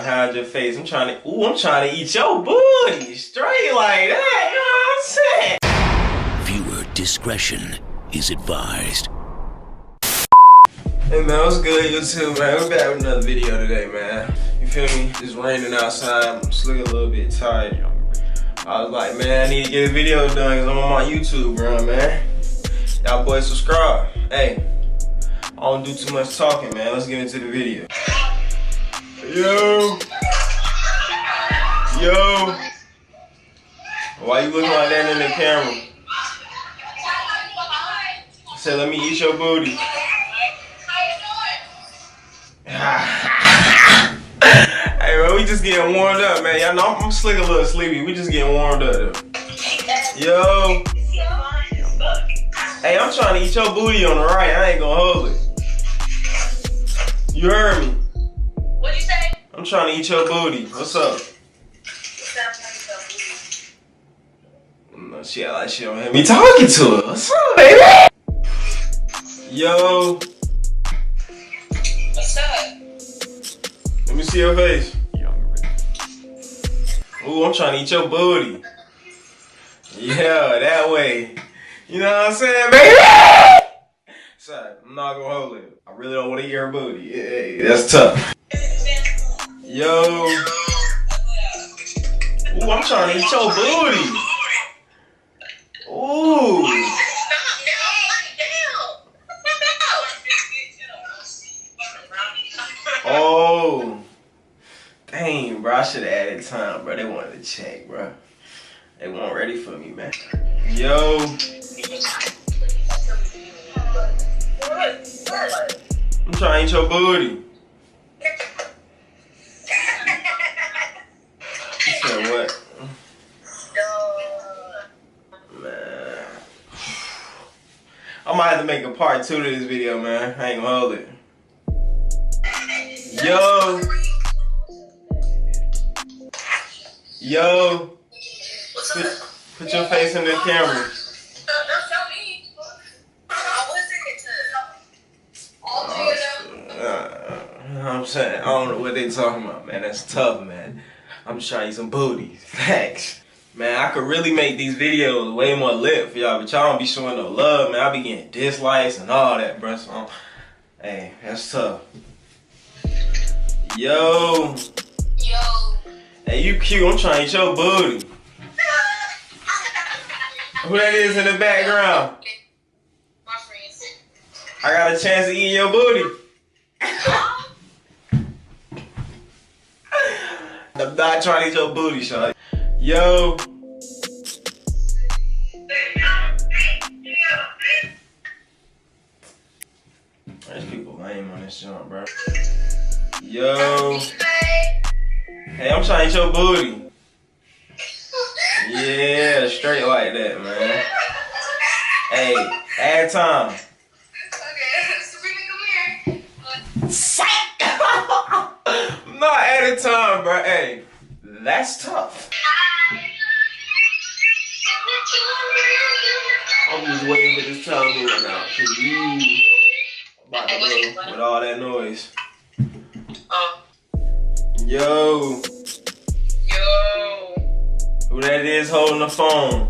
Hide your face. I'm trying to eat your booty straight like that. You know what I'm saying? Viewer discretion is advised. Hey man, what's good YouTube, man? We're back with another video today, man. You feel me? It's raining outside. I'm just looking a little bit tired. I was like, man, I need to get a video done because I'm on my YouTube run, man. Y'all boys subscribe. Hey, I don't do too much talking, man. Let's get into the video. Yo. Why you looking like that in the camera? I said, let me eat your booty. Hey, bro, we just getting warmed up, man. Y'all know I'm slick a little sleepy. We just getting warmed up. Yo. Hey, I'm trying to eat your booty on the right. I ain't gonna hold it. You heard me. What'd you say? I'm trying to eat your booty. What's up? No, she act like she don't hear me talking to her. What's up, baby? Yo. What's up? Let me see your face. Ooh, I'm trying to eat your booty. Yeah, that way. You know what I'm saying, baby? Sorry, I'm not gonna hold it. I really don't want to eat her booty. Yeah, that's tough. Yo. Ooh, I'm trying to eat your booty. Ooh. Oh. Dang, bro. I should have added time, bro. They wanted to check, bro. They weren't ready for me, man. Yo. I'm trying to eat your booty. You said what? Man. I might have to make a part 2 to this video, man. I ain't gonna hold it. Yo. Yo. Put your face in the camera. I'm saying, I don't know what they talking about, man. That's tough, man. I'm just trying to eat some booty. Facts. Man, I could really make these videos way more lit for y'all, but y'all don't be showing no love, man. I be getting dislikes and all that, bro. So, hey, that's tough. Yo. Hey, you cute. I'm trying to eat your booty. Who that is in the background? My friends. I got a chance to eat your booty. I'm not trying to eat your booty, Sean. Yo. There's people lame on this jump, bro. Yo. Hey, I'm trying to eat your booty. Yeah, straight like that, man. Hey, add time. Okay, Sabrina, come here. I'm not adding time, bro. Hey, that's tough. I'm just waiting for this time to run out. Cause you about to go with all that noise. Yo. Who that is holding the phone?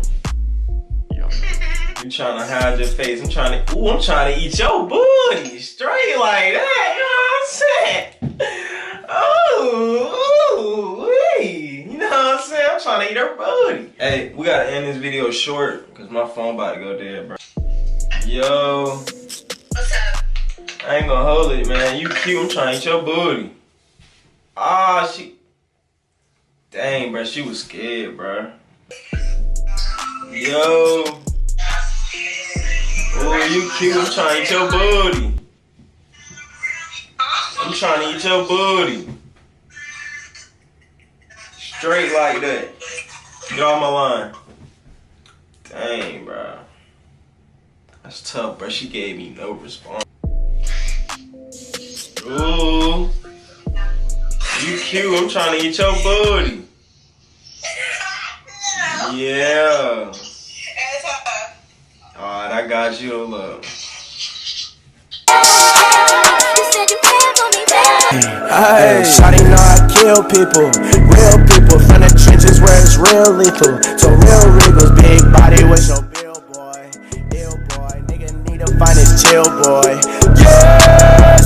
You trying to hide your face. I'm trying to eat your booty straight like that. You know what I'm saying? Oh, you know what I'm saying? I'm trying to eat her booty. Hey, we gotta end this video short because my phone about to go dead, bro. Yo. What's up? I ain't gonna hold it, man. You cute. I'm trying to eat your booty. Ah, she. Dang, bro. She was scared, bro. Yo. Oh, you cute. I'm trying to eat your booty. I'm trying to eat your booty. Straight like that. Get off my line. Dang, bro. That's tough, bro. She gave me no response. Ooh. You cute. I'm trying to eat your booty. Yeah. Alright, I got you. Look. Hey, shawty know I kill people, real people from the trenches where it's real lethal. So real Regals, big body with your bill boy, ill boy, nigga need to find his chill boy. Yeah.